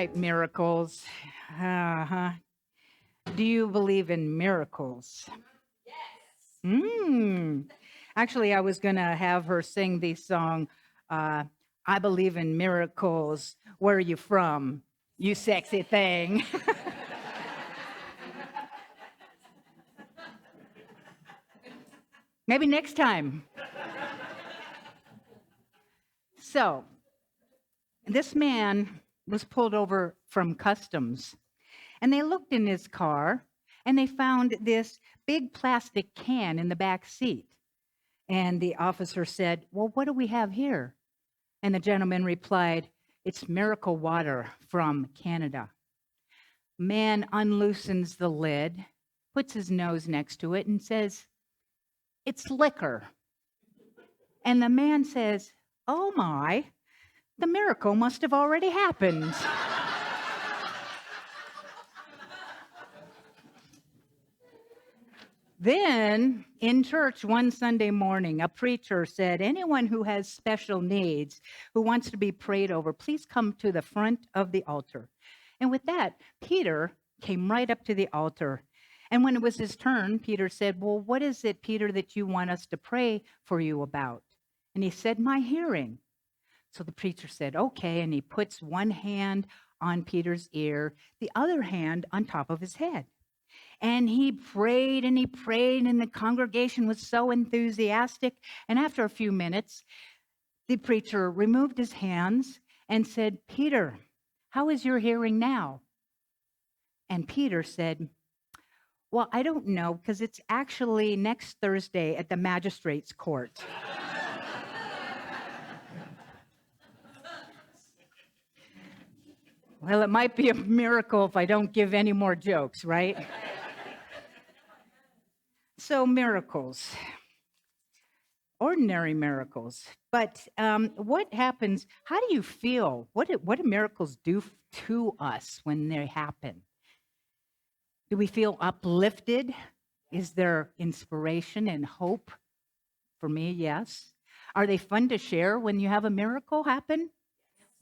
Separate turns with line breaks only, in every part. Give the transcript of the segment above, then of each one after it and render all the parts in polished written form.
right, miracles. Uh-huh. Do you believe in miracles? Mm. Actually, I was going to have her sing the song, uh, I Believe in Miracles. Where are you from? You sexy thing. Maybe next time. So, this man was pulled over from customs, and they looked in his car and they found this big plastic can in the back seat. And the officer said, "Well, what do we have here?" And the gentleman replied, "It's miracle water from Canada." Man unloosens the lid, puts his nose next to it, and says, "It's liquor." And the man says, "Oh my, the miracle must have already happened." Then, in church one Sunday morning, a preacher said, "Anyone who has special needs, who wants to be prayed over, please come to the front of the altar." And with that, Peter came right up to the altar. And when it was his turn, Peter said, "Well, what is it, Peter, that you want us to pray for you about?" And he said, "My hearing." So the preacher said, "Okay." And he puts one hand on Peter's ear, the other hand on top of his head. And he prayed and he prayed, and the congregation was so enthusiastic. And after a few minutes, the preacher removed his hands and said, "Peter, how is your hearing now?" And Peter said, "Well, I don't know, because it's actually next Thursday at the magistrate's court." Well, it might be a miracle if I don't give any more jokes, right? So, miracles. Ordinary miracles. But what happens? How do you feel? What do miracles do to us when they happen? Do we feel uplifted? Is there inspiration and hope? For me, yes. Are they fun to share when you have a miracle happen?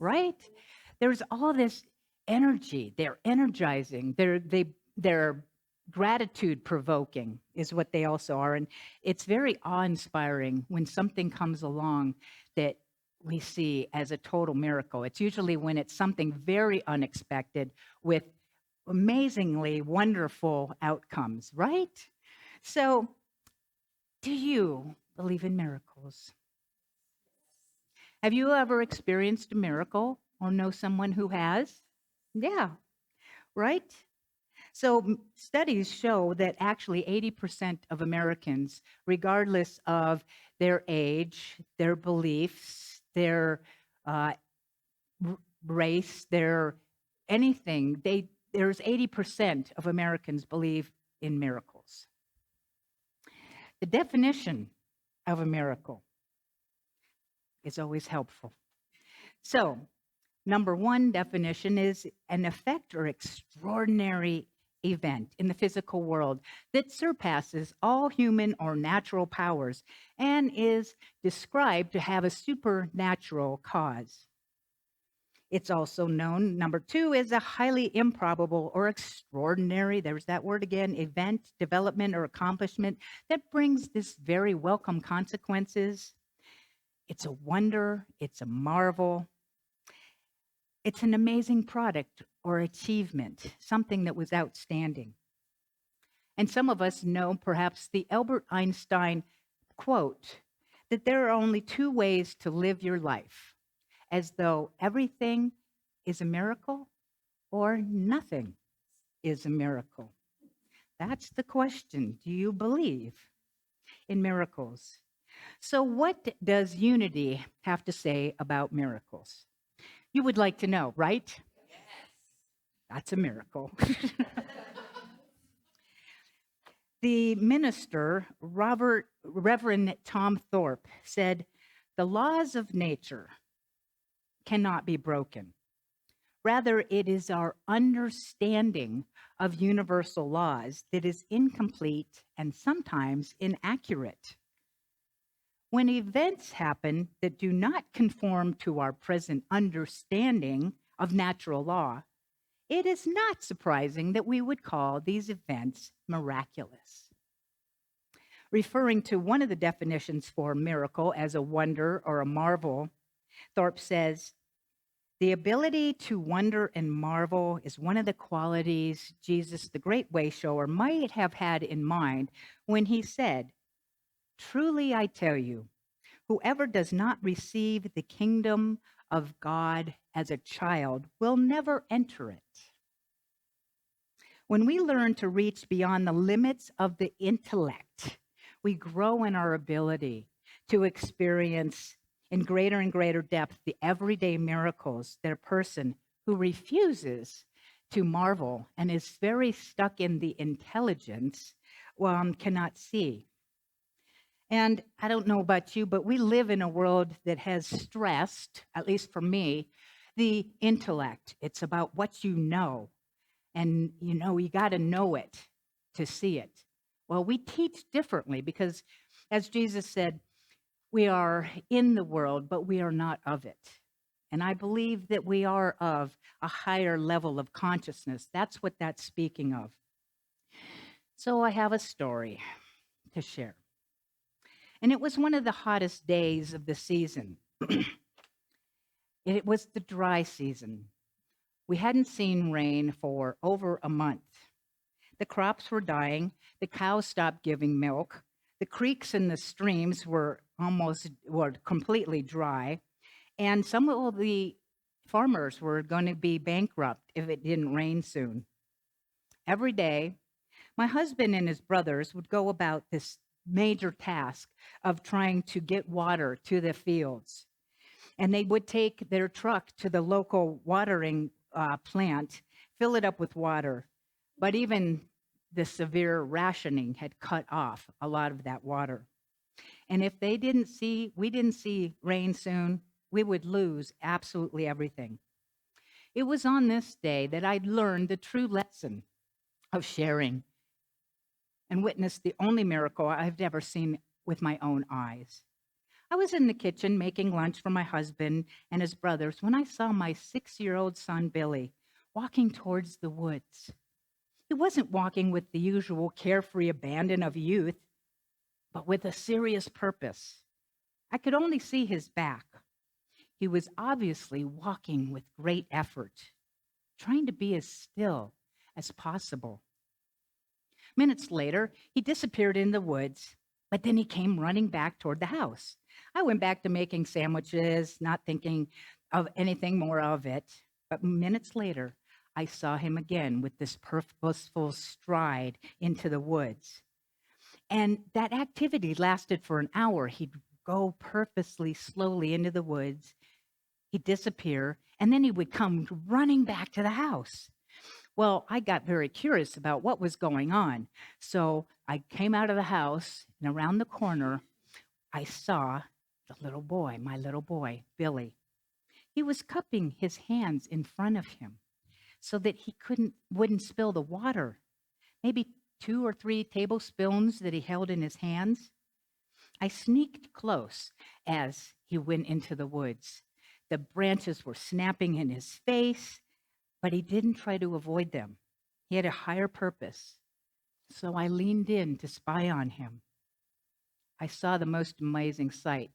Right? There's all this energy. They're energizing. They're gratitude provoking is what they also are. And it's very awe-inspiring when something comes along that we see as a total miracle. It's usually when it's something very unexpected with amazingly wonderful outcomes, right? So, do you believe in miracles? Have you ever experienced a miracle or know someone who has? Yeah, right? So studies show that actually 80% of Americans, regardless of their age, their beliefs, their uh, race, their anything, there's 80% of Americans believe in miracles. The definition of a miracle is always helpful. So, number one definition is an effect or extraordinary event in the physical world that surpasses all human or natural powers and is described to have a supernatural cause. It's also known, number two, as a highly improbable or extraordinary, there's that word again, event, development, or accomplishment that brings this very welcome consequences. It's a wonder, it's a marvel, it's an amazing product or achievement, something that was outstanding. And some of us know perhaps the Albert Einstein quote that there are only two ways to live your life, as though everything is a miracle or nothing is a miracle. That's the question. Do you believe in miracles? So, what does unity have to say about miracles? You would like to know, right? That's a miracle. The minister, Reverend Tom Thorpe, said, "The laws of nature cannot be broken. Rather, it is our understanding of universal laws that is incomplete and sometimes inaccurate. When events happen that do not conform to our present understanding of natural law, it is not surprising that we would call these events miraculous. Referring to one of the definitions for miracle as a wonder or a marvel, Thorpe says, the ability to wonder and marvel is one of the qualities Jesus, the great way shower, might have had in mind when he said, truly I tell you, whoever does not receive the kingdom of God as a child will never enter it. When we learn to reach beyond the limits of the intellect, we grow in our ability to experience in greater and greater depth the everyday miracles that a person who refuses to marvel and is very stuck in the intelligence cannot see. And I don't know about you, but we live in a world that has stressed, at least for me, the intellect. It's about what you know. And you got to know it to see it. Well, we teach differently because, as Jesus said, we are in the world, but we are not of it. And I believe that we are of a higher level of consciousness. That's what that's speaking of. So I have a story to share. And it was one of the hottest days of the season. It was the dry season. We hadn't seen rain for over a month. The crops were dying. The cows stopped giving milk. The creeks and the streams were completely dry. And some of the farmers were going to be bankrupt if it didn't rain soon. Every day, my husband and his brothers would go about this major task of trying to get water to the fields. And they would take their truck to the local watering plant, fill it up with water. But even the severe rationing had cut off a lot of that water. And if we didn't see rain soon, we would lose absolutely everything. It was on this day that I'd learned the true lesson of sharing and witnessed the only miracle I've ever seen with my own eyes. I was in the kitchen making lunch for my husband and his brothers when I saw my 6-year-old son, Billy, walking towards the woods. He wasn't walking with the usual carefree abandon of youth, but with a serious purpose. I could only see his back. He was obviously walking with great effort, trying to be as still as possible. Minutes later, he disappeared in the woods, but then he came running back toward the house. I went back to making sandwiches, not thinking of anything more of it. But minutes later, I saw him again with this purposeful stride into the woods. And that activity lasted for an hour. He'd go purposely slowly into the woods. He'd disappear, and then he would come running back to the house. Well, I got very curious about what was going on. So I came out of the house, and around the corner, I saw my little boy, Billy. He was cupping his hands in front of him so that he wouldn't spill the water. Maybe 2 or 3 tablespoons that he held in his hands. I sneaked close as he went into the woods. The branches were snapping in his face, but he didn't try to avoid them. He had a higher purpose. So I leaned in to spy on him. I saw the most amazing sight.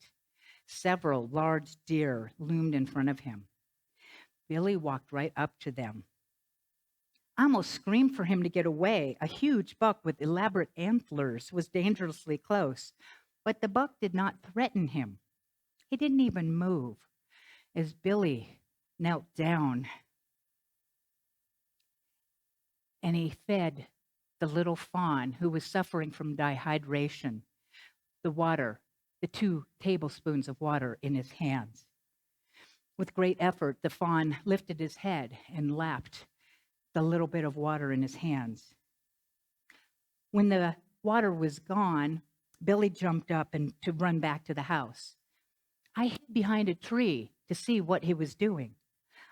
Several large deer loomed in front of him. Billy walked right up to them. I almost screamed for him to get away. A huge buck with elaborate antlers was dangerously close, but the buck did not threaten him. He didn't even move as Billy knelt down and he fed the little fawn who was suffering from dehydration, the 2 tablespoons of water in his hands. With great effort, the fawn lifted his head and lapped the little bit of water in his hands. When the water was gone, Billy jumped up and to run back to the house. I hid behind a tree to see what he was doing.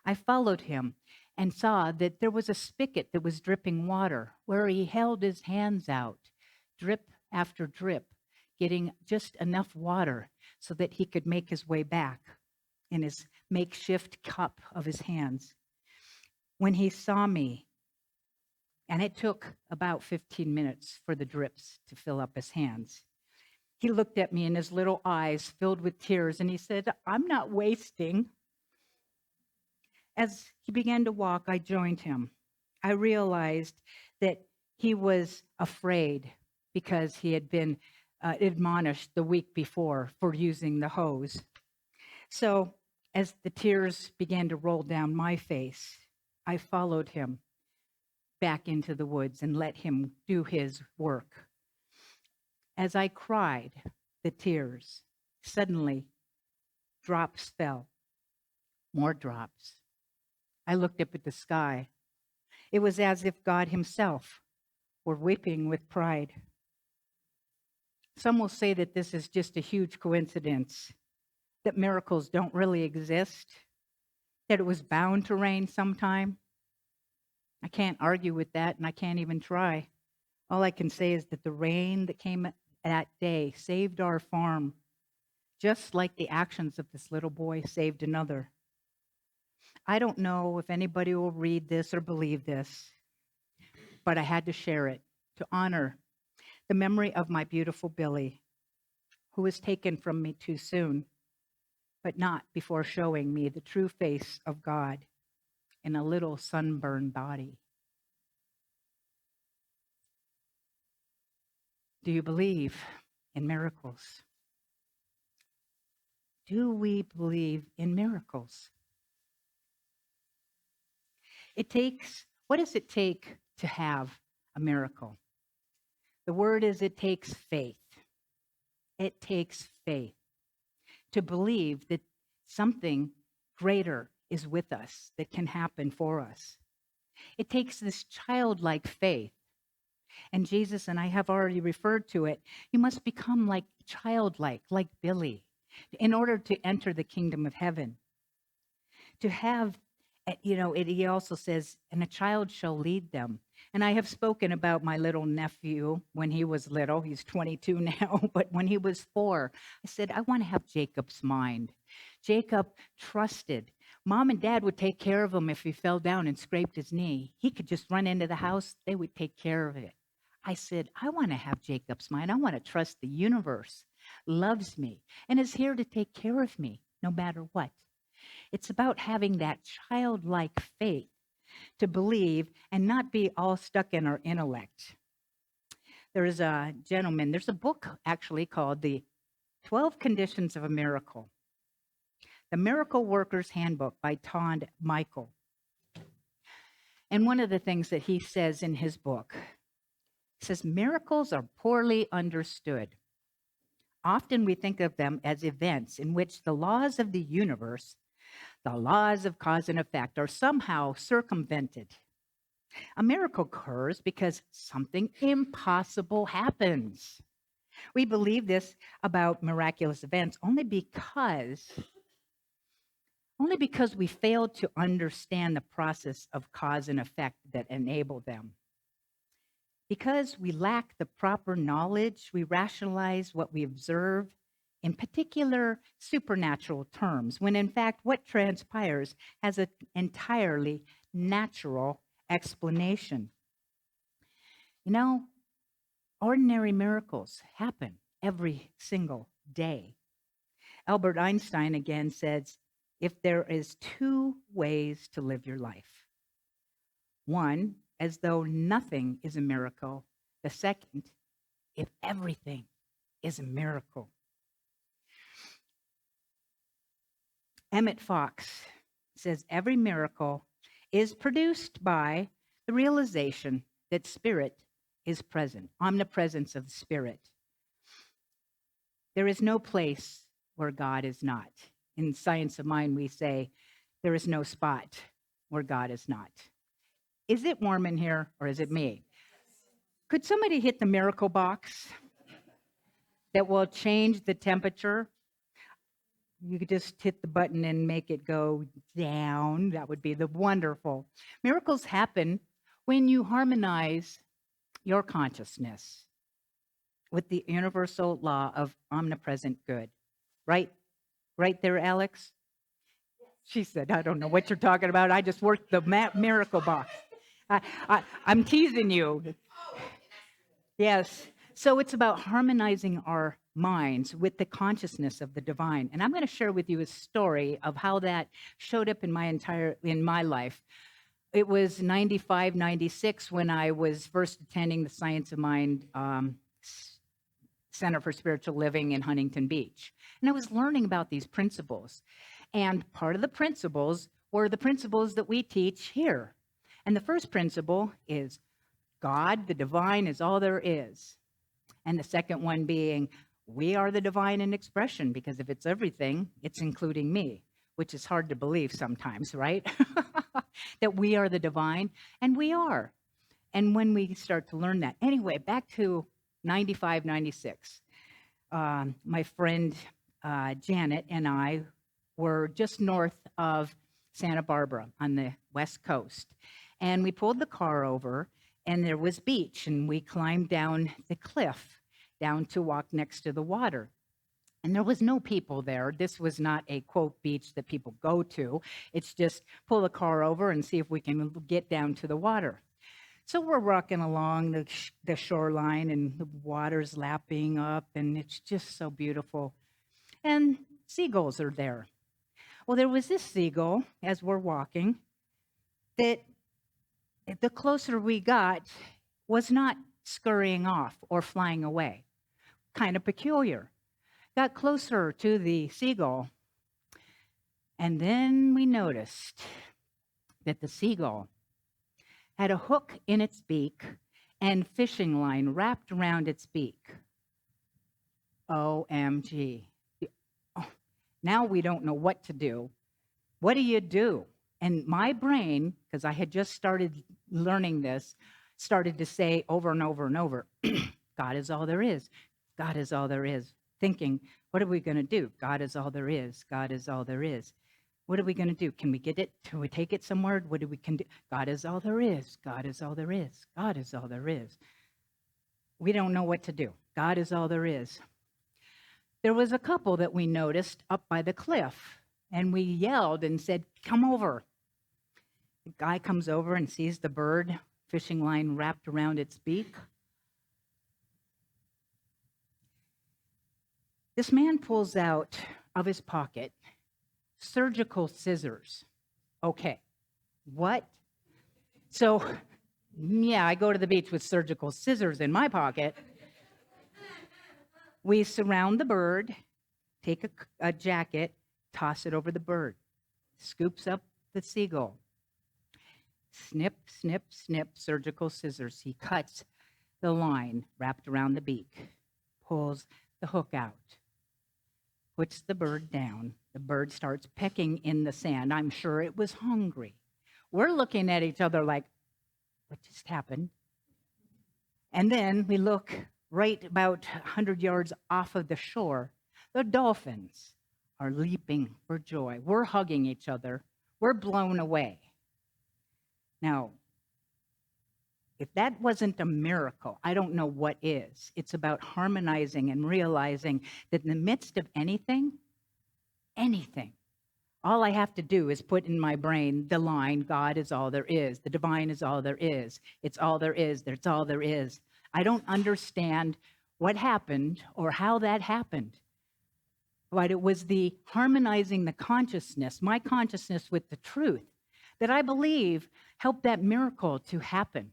I followed him and saw that there was a spigot that was dripping water where he held his hands out, drip after drip, getting just enough water so that he could make his way back in his makeshift cup of his hands. When he saw me, and it took about 15 minutes for the drips to fill up his hands, he looked at me and his little eyes filled with tears, and he said, "I'm not wasting." As he began to walk, I joined him. I realized that he was afraid because he had been admonished the week before for using the hose. So, as the tears began to roll down my face, I followed him back into the woods and let him do his work. As I cried the tears, suddenly drops fell, more drops. I looked up at the sky. It was as if God Himself were weeping with pride. Some will say that this is just a huge coincidence, that miracles don't really exist, that it was bound to rain sometime. I can't argue with that, and I can't even try. All I can say is that the rain that came that day saved our farm, just like the actions of this little boy saved another. I don't know if anybody will read this or believe this, but I had to share it to honor the memory of my beautiful Billy, who was taken from me too soon, but not before showing me the true face of God in a little sunburned body. Do you believe in miracles? Do we believe in miracles? What does it take to have a miracle? The word is it takes faith. It takes faith to believe that something greater is with us that can happen for us. It takes this childlike faith. And Jesus, and I have already referred to it, you must become like childlike, like Billy, in order to enter the kingdom of heaven. To have, he also says, and a child shall lead them. And I have spoken about my little nephew when he was little. He's 22 now, but when he was 4, I said, I want to have Jacob's mind. Jacob trusted. Mom and dad would take care of him if he fell down and scraped his knee. He could just run into the house, they would take care of it. I said, I want to have Jacob's mind. I want to trust the universe loves me and is here to take care of me no matter what. It's about having that childlike faith to believe and not be all stuck in our intellect. There's a book actually called The 12 Conditions of a Miracle, The Miracle Worker's Handbook by Todd Michael. And one of the things that he says in his book, he says, miracles are poorly understood. Often we think of them as events in which the laws of the universe, the laws of cause and effect, are somehow circumvented. A miracle occurs because something impossible happens. We believe this about miraculous events only because we failed to understand the process of cause and effect that enable them. Because we lack the proper knowledge, we rationalize what we observe in particular supernatural terms, when in fact what transpires has an entirely natural explanation. Ordinary miracles happen every single day. Albert Einstein again says, if there is 2 ways to live your life, one, as though nothing is a miracle. The second, if everything is a miracle. Emmett Fox says every miracle is produced by the realization that spirit is present, omnipresence of the spirit. There is no place where God is not. In Science of Mind, we say there is no spot where God is not. Is it warm in here or is it me? Could somebody hit the miracle box that will change the temperature? You could just hit the button and make it go down. That would be the wonderful. Miracles happen when you harmonize your consciousness with the universal law of omnipresent good. Right? Right there, Alex? She said, I don't know what you're talking about. I just worked the miracle box. I'm teasing you. Yes. So it's about harmonizing our minds with the consciousness of the divine. And I'm going to share with you a story of how that showed up in my life. It was 95, 96 when I was first attending the Science of Mind Center for Spiritual Living in Huntington Beach. And I was learning about these principles. And part of the principles were the principles that we teach here. And the first principle is God, the divine, is all there is. And the second one being, we are the divine in expression, because if it's everything, it's including me, which is hard to believe sometimes, right? That we are the divine, and we are. And when we start to learn that. Anyway, back to 95, 96. My friend Janet and I were just north of Santa Barbara on the West Coast. And we pulled the car over, and there was beach, and we climbed down the cliff down to walk next to the water. And there was no people there. This was not a, quote, beach that people go to. It's just pull the car over and see if we can get down to the water. So we're walking along the shoreline, and the water's lapping up, and it's just so beautiful. And seagulls are there. Well, there was this seagull, as we're walking, that the closer we got, was not scurrying off or flying away. Kind of peculiar. Got closer to the seagull, and then we noticed that the seagull had a hook in its beak and fishing line wrapped around its beak. OMG. Oh, now we don't know what to do. What do you do? And my brain, because I had just started learning this, started to say over and over and over, God is all there is. God is all there is. Thinking, what are we going to do? God is all there is. God is all there is. What are we going to do? Can we get it? Can we take it somewhere? What do we can do? God is all there is. God is all there is. God is all there is. We don't know what to do. God is all there is. There was a couple that we noticed up by the cliff, and we yelled and said, come over. The guy comes over and sees the bird, fishing line wrapped around its beak. This man pulls out of his pocket surgical scissors. Okay, what? So, yeah, I go to the beach with surgical scissors in my pocket. We surround the bird, take a jacket, toss it over the bird, scoops up the seagull. Snip, snip, snip, surgical scissors. He cuts the line wrapped around the beak, pulls the hook out, puts the bird down. The bird starts pecking in the sand. I'm sure it was hungry. We're looking at each other like, what just happened? And then we look right about 100 yards off of the shore. The dolphins are leaping for joy. We're hugging each other. We're blown away. Now, if that wasn't a miracle, I don't know what is. It's about harmonizing and realizing that in the midst of anything, all I have to do is put in my brain the line, God is all there is. The divine is all there is. It's all there is. That's all there is. I don't understand what happened or how that happened. But it was the harmonizing the consciousness, my consciousness with the truth, that I believe helped that miracle to happen.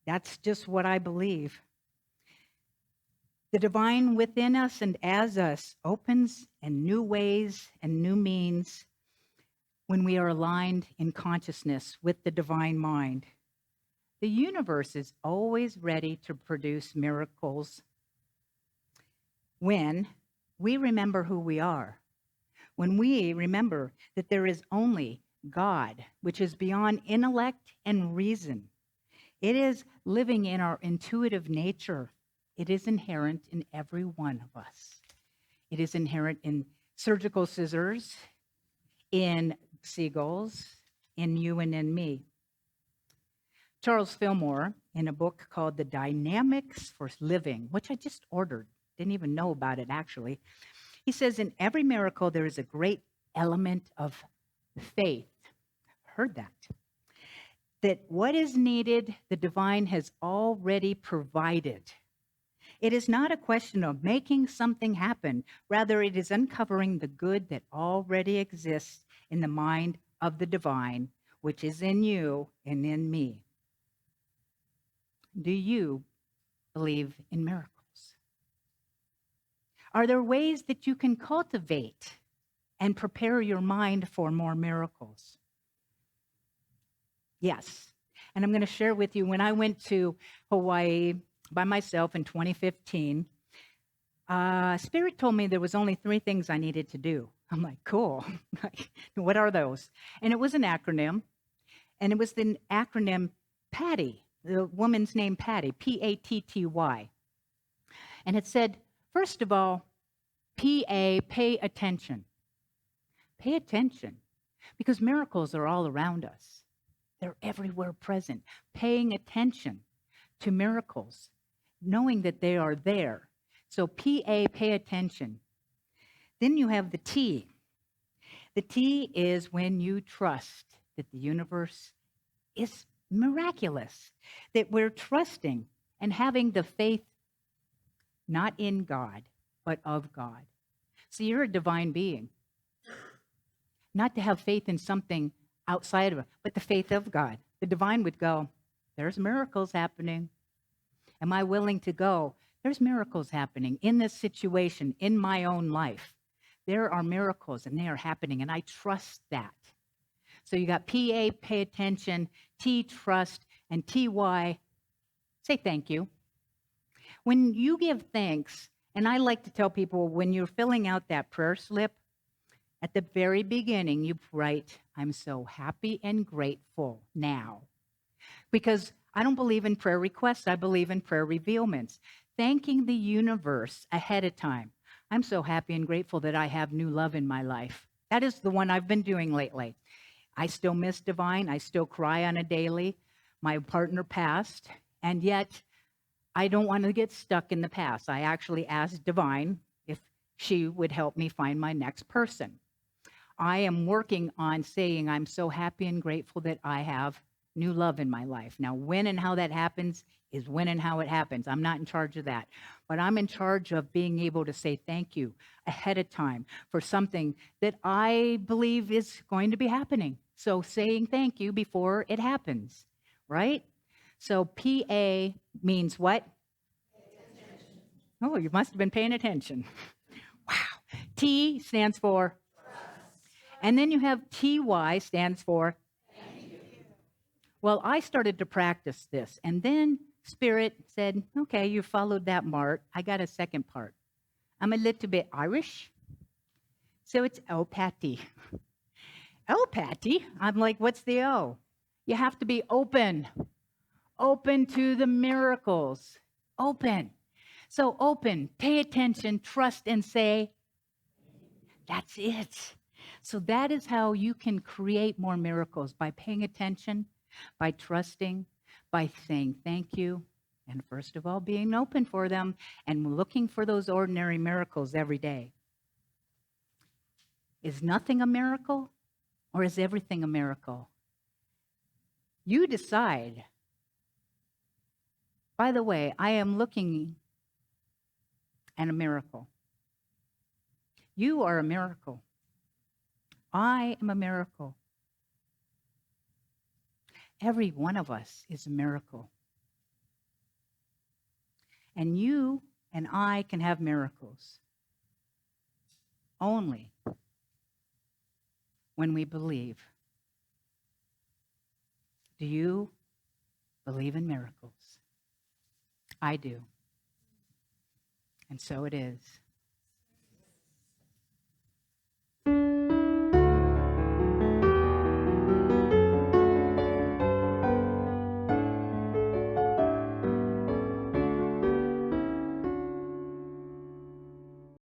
That's just what I believe. The divine within us and as us opens in new ways and new means when we are aligned in consciousness with the divine mind. The universe is always ready to produce miracles when we remember who we are, when we remember that there is only God, which is beyond intellect and reason. It is living in our intuitive nature. It is inherent in every one of us. It is inherent in surgical scissors, in seagulls, in you and in me. Charles Fillmore, in a book called The Dynamics for Living, which I just ordered, didn't even know about it actually, he says, in every miracle there is a great element of faith. Heard that? That what is needed, the divine has already provided. It is not a question of making something happen. Rather, it is uncovering the good that already exists in the mind of the divine, which is in you and in me. Do you believe in miracles? Are there ways that you can cultivate and prepare your mind for more miracles? Yes. And I'm going to share with you when I went to Hawaii by myself in 2015, Spirit told me there was only 3 things I needed to do. I'm like, cool. What are those? And it was an acronym. And it was the acronym PATTY, the woman's name Patty, Patty. And it said, first of all, PA, pay attention. Pay attention. Because miracles are all around us. They're everywhere present. Paying attention to miracles, knowing that they are there. So PA, pay attention. Then you have the T. The T is when you trust that the universe is miraculous, that we're trusting and having the faith not in God, but of God. So you're a divine being. Not to have faith in something outside of it, but the faith of God. The divine would go, there's miracles happening. Am I willing to go? There's miracles happening in this situation, in my own life. There are miracles and they are happening, and I trust that. So you got PA, pay attention, T, trust, and TY, say thank you. When you give thanks, and I like to tell people when you're filling out that prayer slip, at the very beginning, you write, I'm so happy and grateful now. Because I don't believe in prayer requests, I believe in prayer revealments. Thanking the universe ahead of time. I'm so happy and grateful that I have new love in my life. That is the one I've been doing lately. I still miss divine. I still cry on a daily. My partner passed, and yet I don't want to get stuck in the past. I actually asked divine if she would help me find my next person. I am working on saying I'm so happy and grateful that I have new love in my life. Now, when and how that happens is when and how it happens. I'm not in charge of that. But I'm in charge of being able to say thank you ahead of time for something that I believe is going to be happening. So saying thank you before it happens, right? So PA means what? Oh, you must have been paying attention. Wow. T stands for? And then you have TY stands for? Well, I started to practice this, and then Spirit said, okay, you followed that part. I got a second part. I'm a little bit Irish, so it's O Patty. O Patty? I'm like, what's the O? You have to be open. Open to the miracles. Open. So open, pay attention, trust, and say, that's it. So that is how you can create more miracles, by paying attention, by trusting, by saying thank you, and first of all, being open for them and looking for those ordinary miracles every day. Is nothing a miracle, or is everything a miracle? You decide. By the way, I am looking at a miracle. You are a miracle. I am a miracle. Every one of us is a miracle. And you and I can have miracles only when we believe. Do you believe in miracles? I do. And so it is.